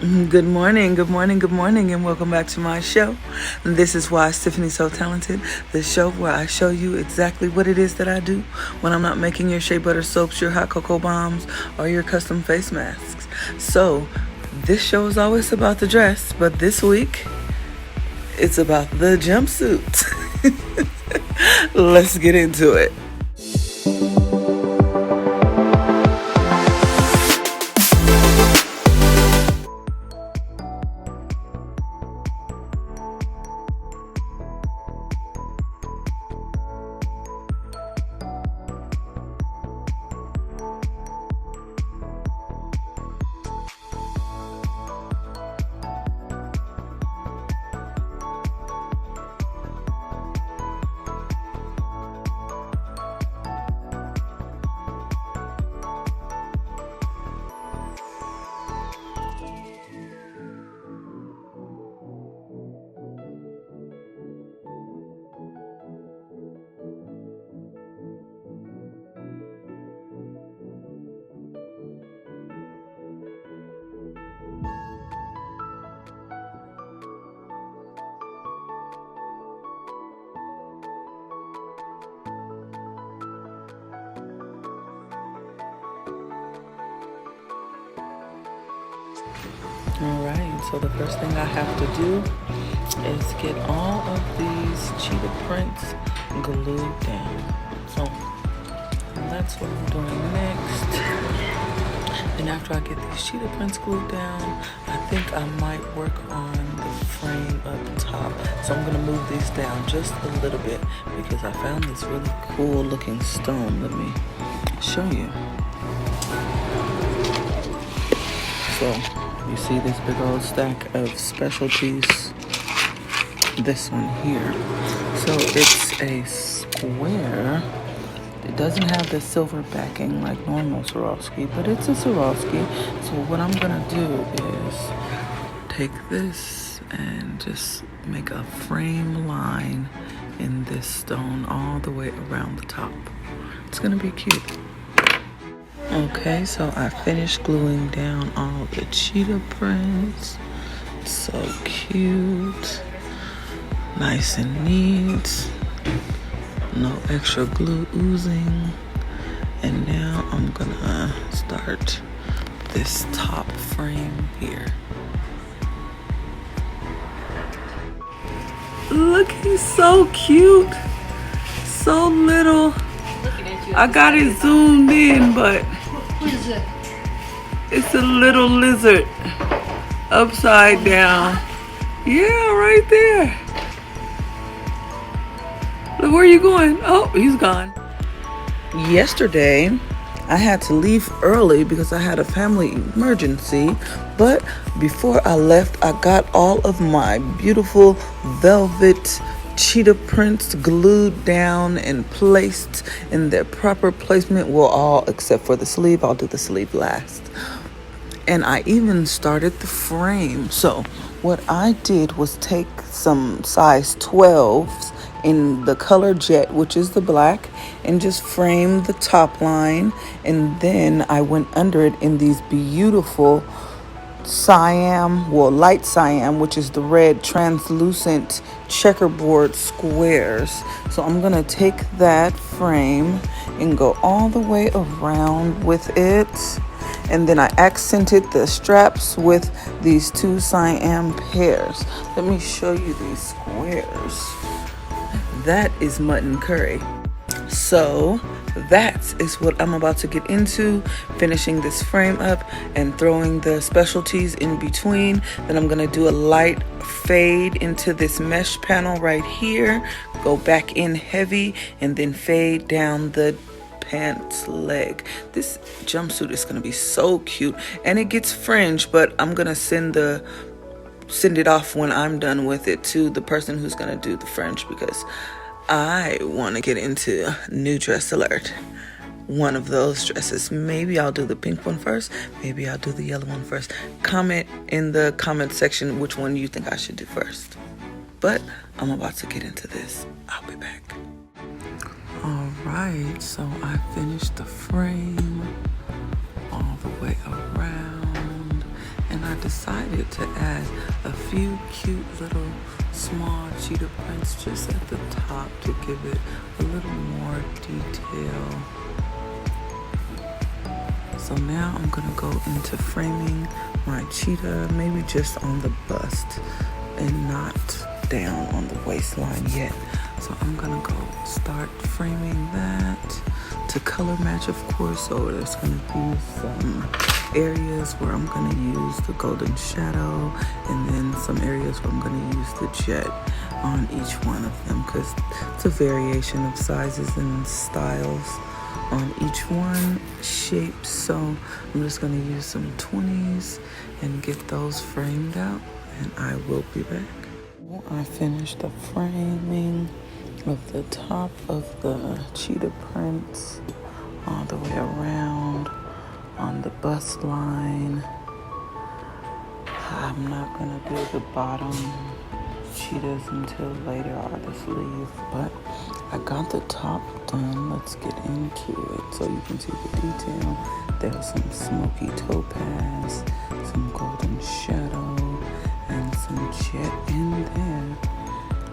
Good morning, good morning, good morning, and welcome back to my show. This is why Tiffany So Talented, the show where I show you exactly what it is that I do when I'm not making your shea butter soaps, your hot cocoa bombs, or your custom face masks. So, this show is always about the dress, but this week, it's about the jumpsuit. Let's get into it. Alright, so the first thing I have to do is get all of these cheetah prints glued down. So that's what I'm doing next. And after I get these cheetah prints glued down, I think I might work on the frame up top. So I'm going to move these down just a little bit because I found this really cool looking stone. Let me show you. So you see this big old stack of specialties, this one here. So it's a square. It doesn't have the silver backing like normal Swarovski, but it's a Swarovski. So what I'm gonna do is take this and just make a frame line in this stone all the way around the top. It's gonna be cute. Okay, so I finished gluing down all the cheetah prints. So cute. Nice and neat. No extra glue oozing. And now I'm gonna start this top frame here. Looking so cute. So little. I got it zoomed in, but what is it? It's a little lizard upside down. Yeah, right there. Look, where are you going? Oh, he's gone. Yesterday, I had to leave early because I had a family emergency. But before I left, I got all of my beautiful velvet cheetah prints glued down and placed in their proper placement. Well, all except for the sleeve. I'll do the sleeve last. And I even started the frame. So what I did was take some size 12s in the color jet, which is the black, and just frame the top line. And then I went under it in these beautiful cyan, well, light cyan, which is the red translucent checkerboard squares. So I'm gonna take that frame and go all the way around with it. And then I accented the straps with these two cyan pairs. Let me show you these squares. That is mutton curry. So that is what I'm about to get into, finishing this frame up and throwing the specialties in between. Then I'm gonna do a light fade into this mesh panel right here, go back in heavy, and then fade down the pants leg. This jumpsuit is gonna be so cute, and it gets fringe, but I'm gonna send it off when I'm done with it to the person who's gonna do the fringe because I want to get into new dress alert. One of those dresses. Maybe I'll do the pink one first. Maybe I'll do the yellow one first. Comment in the comment section which one you think I should do first. But I'm about to get into this. I'll be back. Alright, so I finished the frame all the way around. And I decided to add a few cute little small cheetah prints just at the top to give it a little more detail. So now I'm gonna go into framing my cheetah, maybe just on the bust and not down on the waistline yet. So I'm gonna go start framing that to color match, of course. So there's gonna be some areas where I'm gonna use the golden shadow, and then some areas where I'm gonna use the jet on each one of them, because it's a variation of sizes and styles on each one, shapes. So I'm just gonna use some 20s and get those framed out, and I will be back. I finished the framing of the top of the cheetah prints all the way around on the bust line. I'm not gonna do the bottom cheetahs until later, or the sleeve, but I got the top done. Let's get into it so you can see the detail. There's some smoky topaz, some golden shadow, and some jet in there.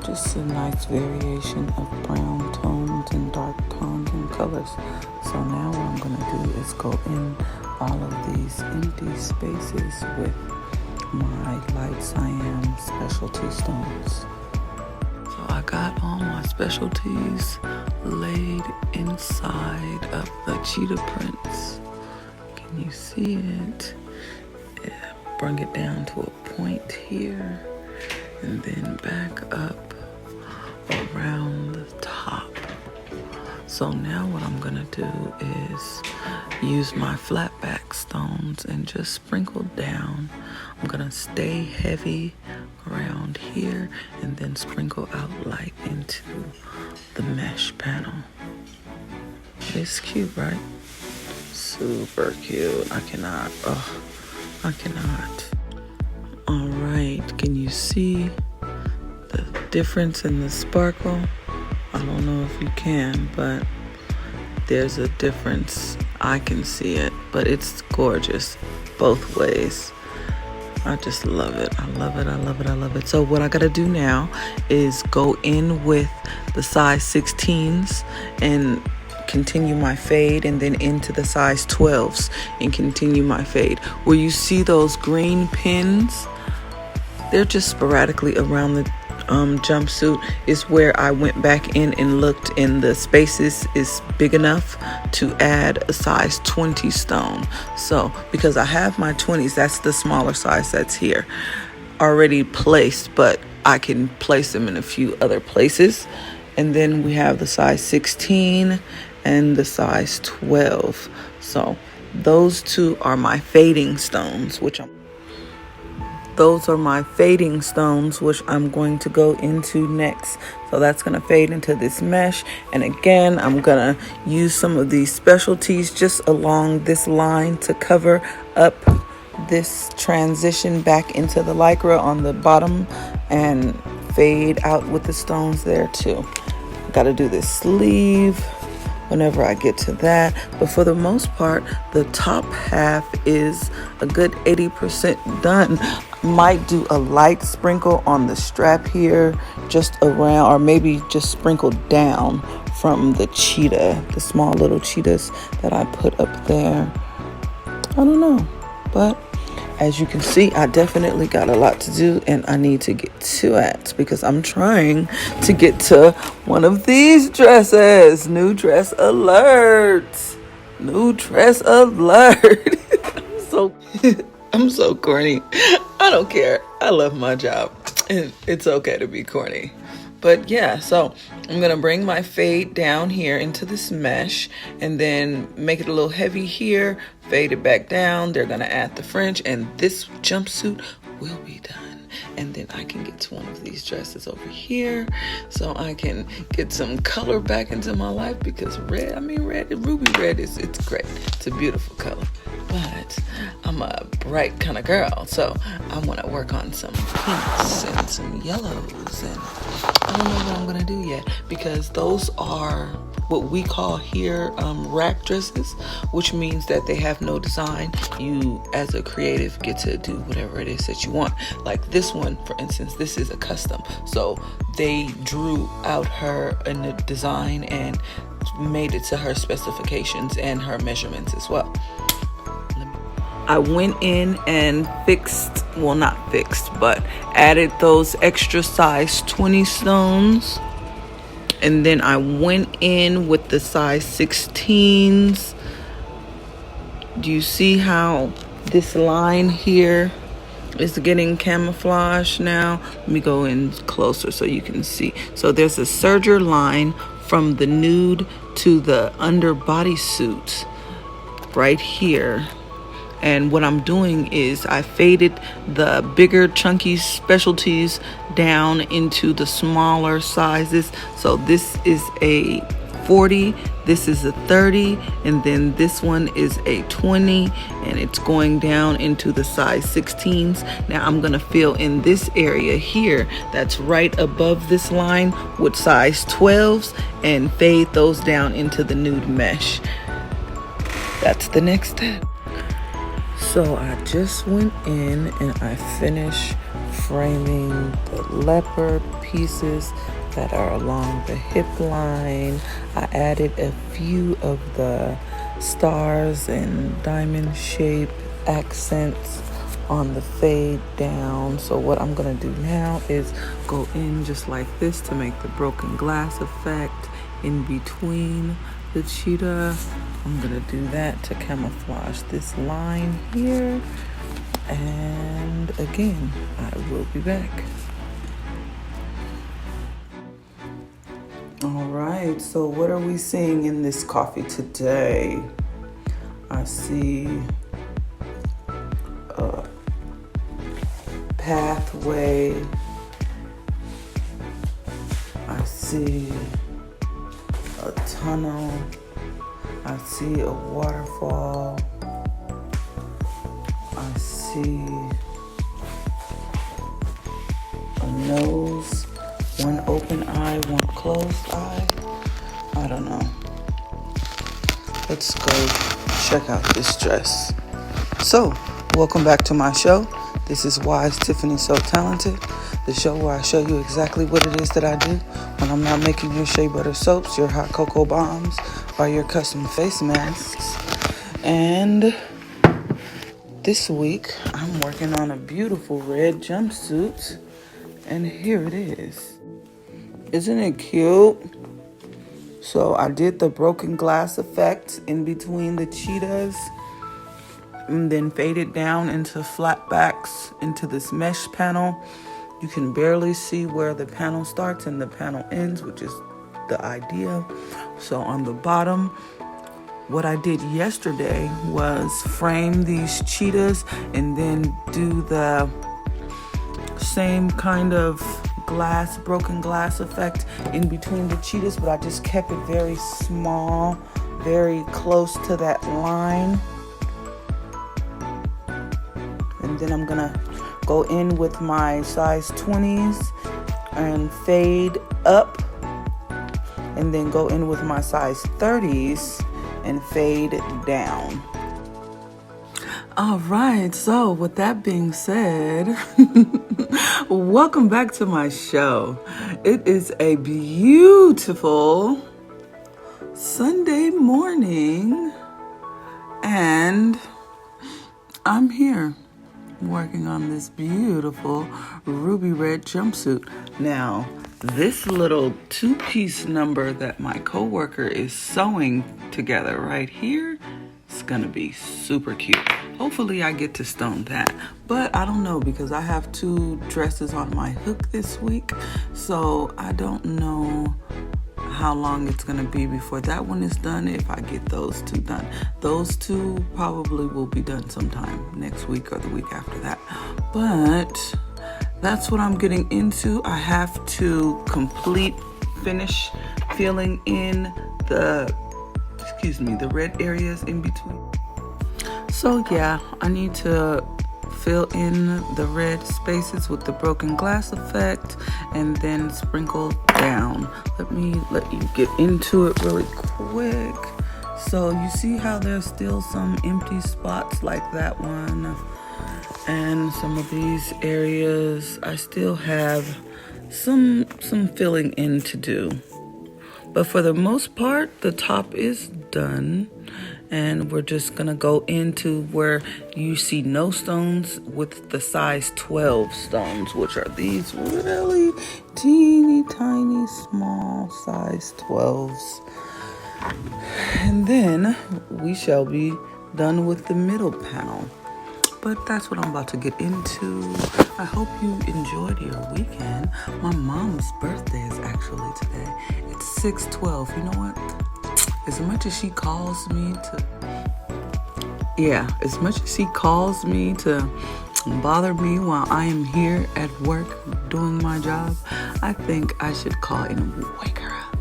Just a nice variation of brown tones and dark tones and colors. So now what I'm gonna do is go in all of these empty spaces with my light cyan specialty stones. So I got all my specialties laid inside of the cheetah prints. Can you see it? Yeah, bring it down to a point here, and then back up around the top. So now what I'm gonna do is use my flat back stones and just sprinkle down. I'm gonna stay heavy around here and then sprinkle out light into the mesh panel. It's cute, right? Super cute. I cannot. All right, can you see the difference in the sparkle? I don't know if you can, but there's a difference. I can see it, but it's gorgeous both ways. I just love it. I love it. I love it. I love it. So what I gotta do now is go in with the size 16s and continue my fade, and then into the size 12s and continue my fade. Where you see those green pins, they're just sporadically around the jumpsuit, is where I went back in and looked, and the spaces is big enough to add a size 20 stone. So because I have my 20s, that's the smaller size that's here already placed, but I can place them in a few other places. And then we have the size 16 and the size 12. So those two are my fading stones, which I'm going to go into next. So that's going to fade into this mesh. And again, I'm going to use some of these specialties just along this line to cover up this transition back into the lycra on the bottom and fade out with the stones there too. Got to do this sleeve whenever I get to that, but for the most part the top half is a good 80% done. Might do a light sprinkle on the strap here, just around, or maybe just sprinkle down from the cheetah, the small little cheetahs that I put up there. I don't know, but as you can see, I definitely got a lot to do, and I need to get to it because I'm trying to get to one of these dresses. New dress alert. New dress alert. I'm so corny. I don't care. I love my job. And it's okay to be corny. But yeah, so I'm going to bring my fade down here into this mesh and then make it a little heavy here, fade it back down. They're going to add the fringe, and this jumpsuit will be done. And then I can get to one of these dresses over here so I can get some color back into my life, because ruby red it's great. It's a beautiful color. But I'm I'm a bright kind of girl, so I want to work on some pinks and some yellows, and I don't know what I'm going to do yet, because those are what we call here rack dresses, which means that they have no design. You, as a creative, get to do whatever it is that you want. Like this one, for instance, this is a custom. So they drew out her in the design and made it to her specifications and her measurements as well. I went in and fixed, well, not fixed, but added those extra size 20 stones. And then I went in with the size 16s. Do you see how this line here is getting camouflaged now? Let me go in closer so you can see. So there's a serger line from the nude to the under bodysuit right here. And what I'm doing is I faded the bigger chunky specialties down into the smaller sizes. So this is a 40, this is a 30, and then this one is a 20, and it's going down into the size 16s. Now I'm gonna fill in this area here that's right above this line with size 12s and fade those down into the nude mesh. That's the next step. So I just went in and I finished framing the leopard pieces that are along the hip line. I added a few of the stars and diamond shape accents on the fade down. So what I'm gonna do now is go in just like this to make the broken glass effect in between the cheetah. I'm gonna do that to camouflage this line here, and again I will be back. All right, so what are we seeing in this coffee today? I see a pathway, I see a tunnel, I see a waterfall, I see a nose, one open eye, one closed eye. I don't know. Let's go check out this dress. So, welcome back to my show. This is Wise Tiffany So Talented, the show where I show you exactly what it is that I do when I'm not making your shea butter soaps, your hot cocoa bombs, or your custom face masks. And this week, I'm working on a beautiful red jumpsuit, and here it is. Isn't it cute? So I did the broken glass effect in between the cheetahs, and then faded down into flat backs into this mesh panel. You can barely see where the panel starts and the panel ends, which is the idea. So on the bottom, what I did yesterday was frame these cheetahs and then do the same kind of broken glass effect in between the cheetahs, but I just kept it very small, very close to that line. And then I'm gonna go in with my size 20s and fade up, and then go in with my size 30s and fade down. All right, so with that being said, welcome back to my show. It is a beautiful Sunday morning, and I'm here working on this beautiful ruby red jumpsuit. Now, this little two-piece number that my coworker is sewing together right here is gonna be super cute. Hopefully I get to stone that, but I don't know, because I have two dresses on my hook this week, so I don't know how long it's gonna be before that one is done, if I get those two done. Those two probably will be done sometime next week or the week after that, but that's what I'm getting into. I have to finish filling in the red areas in between. So yeah, I need to fill in the red spaces with the broken glass effect and then sprinkle down. Let me let you get into it really quick. So you see how there's still some empty spots like that one, and some of these areas I still have some filling in to do. But for the most part, the top is done. And we're just gonna go into where you see no stones with the size 12 stones, which are these really teeny tiny small size 12s. And then we shall be done with the middle panel. But that's what I'm about to get into. I hope you enjoyed your weekend. My mom's birthday is actually today. It's 6/12. You know what? As much as she calls me to bother me while I am here at work doing my job, I think I should call and wake her up.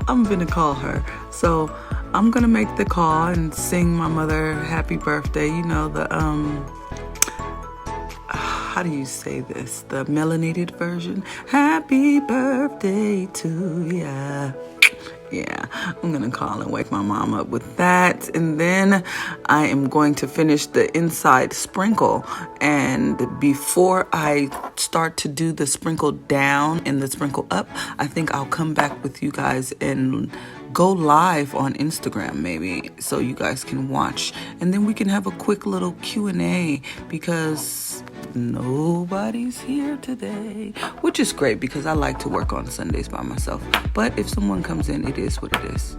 I'm gonna call her. So I'm gonna make the call and sing my mother happy birthday. You know, the how do you say this? The melanated version. Happy birthday to ya. Yeah, I'm gonna call and wake my mom up with that. And then I am going to finish the inside sprinkle. And before I start to do the sprinkle down and the sprinkle up, I think I'll come back with you guys and go live on Instagram maybe, so you guys can watch. And then we can have a quick little Q&A because nobody's here today, which is great because I like to work on Sundays by myself. But if someone comes in, it is what it is.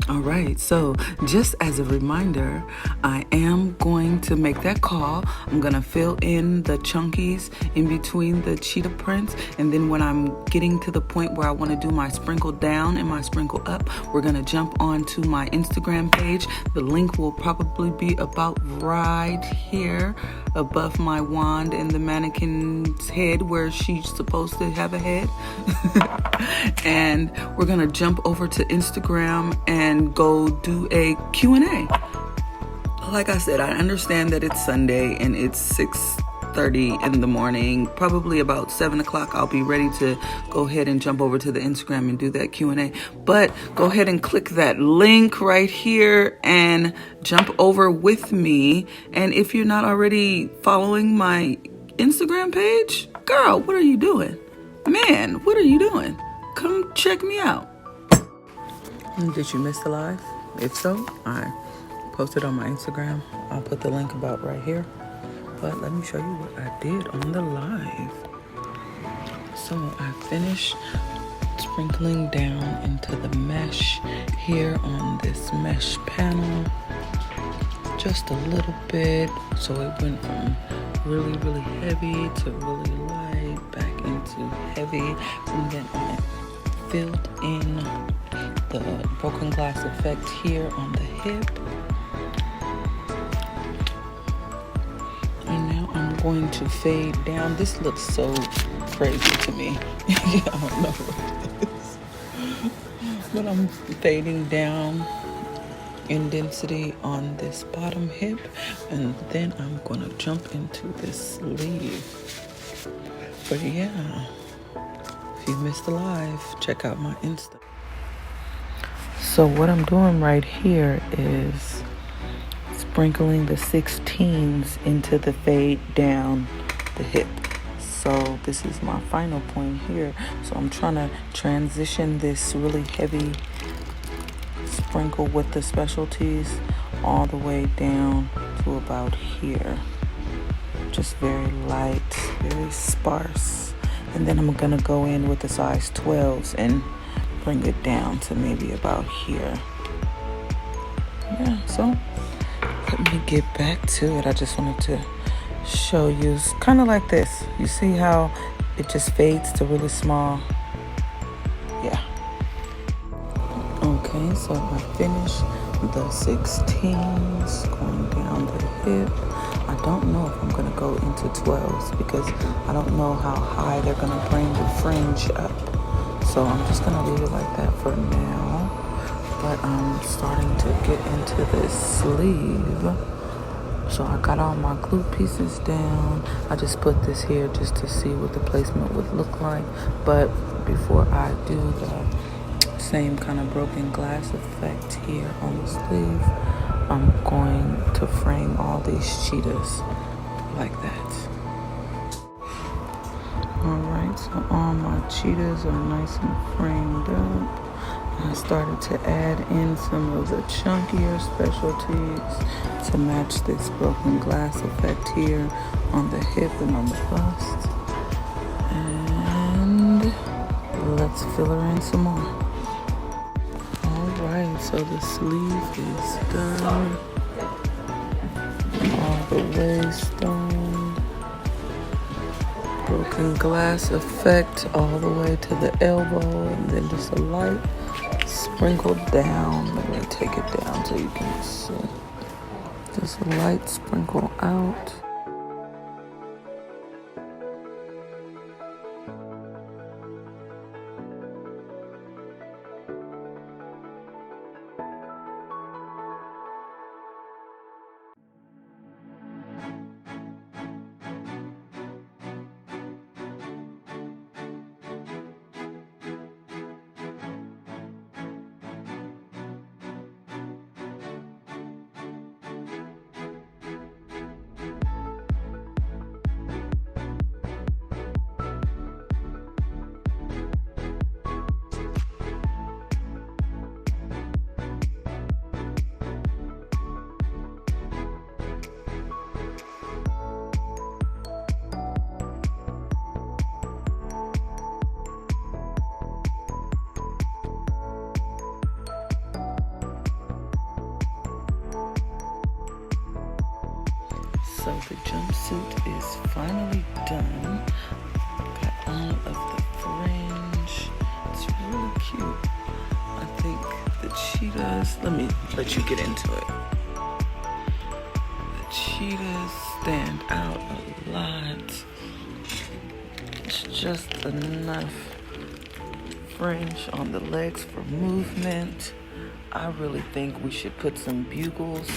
All right, so just as a reminder, I am going to make that call. I'm going to fill in the chunkies in between the cheetah prints. And then when I'm getting to the point where I want to do my sprinkle down and my sprinkle up, we're going to jump onto my Instagram page. The link will probably be about right here above my wand and the mannequin's head where she's supposed to have a head. And we're going to jump over to Instagram and go do a Q&A. Like I said, I understand that it's Sunday and it's 6:30 in the morning. Probably about 7 o'clock I'll be ready to go ahead and jump over to the Instagram and do that Q&A. But go ahead and click that link right here and jump over with me. And if you're not already following my Instagram page, girl, what are you doing? Man, what are you doing? Come check me out. Did you miss the live? If so, I posted on my Instagram. I'll put the link about right here. But let me show you what I did on the live. So I finished sprinkling down into the mesh here on this mesh panel. Just a little bit. So it went from really, really heavy to really light, back into heavy. And then I filled in the broken glass effect here on the hip. And now I'm going to fade down. This looks so crazy to me. I don't know what it is. But I'm fading down in density on this bottom hip. And then I'm going to jump into this sleeve. But yeah, if you missed the live, check out my Insta. So what I'm doing right here is sprinkling the 16s into the fade down the hip. So this is my final point here. So I'm trying to transition this really heavy sprinkle with the specialties all the way down to about here. Just very light, very sparse. And then I'm gonna go in with the size 12s and bring it down to maybe about here. Yeah, so let me get back to it. I just wanted to show you. It's kind of like this. You see how it just fades to really small? Yeah. Okay, so I finished the 16s going down the hip. I don't know if I'm going to go into 12s because I don't know how high they're going to bring the fringe up. So I'm just going to leave it like that for now. but I'm starting to get into this sleeve. So I got all my glue pieces down. I just put this here just to see what the placement would look like. But before I do the same kind of broken glass effect here on the sleeve, I'm going to frame all these cheetahs like that. Alright, so all my cheetahs are nice and framed up. I started to add in some of the chunkier specialties to match this broken glass effect here on the hip and on the bust. And let's fill her in some more. Alright, so the sleeve is done. All the way stoned. Broken glass effect all the way to the elbow, and then just a light sprinkle down. Let me take it down so you can see. Just a light sprinkle out. So the jumpsuit is finally done. Got all of the fringe. It's really cute. I think the cheetahs, let me let you get into it. The cheetahs stand out a lot. It's just enough fringe on the legs for movement. I really think we should put some bugles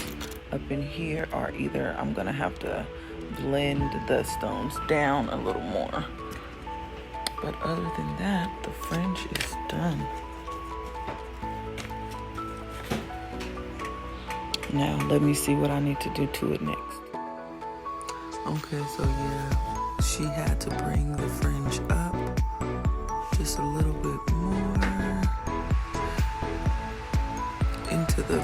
up in here, or either I'm gonna have to blend the stones down a little more. But other than that, the fringe is done. Now let me see what I need to do to it next. Okay, so yeah, she had to bring the fringe up just a little bit more into the,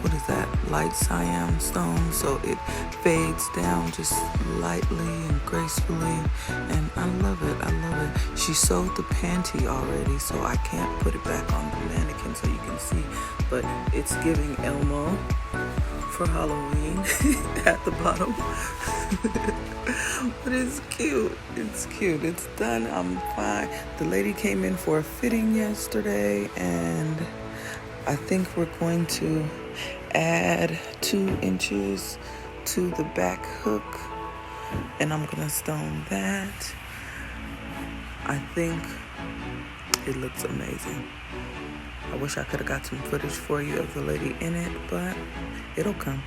what is that, light cyan stone, so it fades down just lightly and gracefully, and I love it, I love it. She sewed the panty already, so I can't put it back on the mannequin so you can see, but it's giving Elmo for Halloween at the bottom. But it's cute, it's cute, it's done, I'm fine. The lady came in for a fitting yesterday, and I think we're going to add 2 inches to the back hook, and I'm gonna stone that. I think it looks amazing. I wish I could have got some footage for you of the lady in it, but it'll come.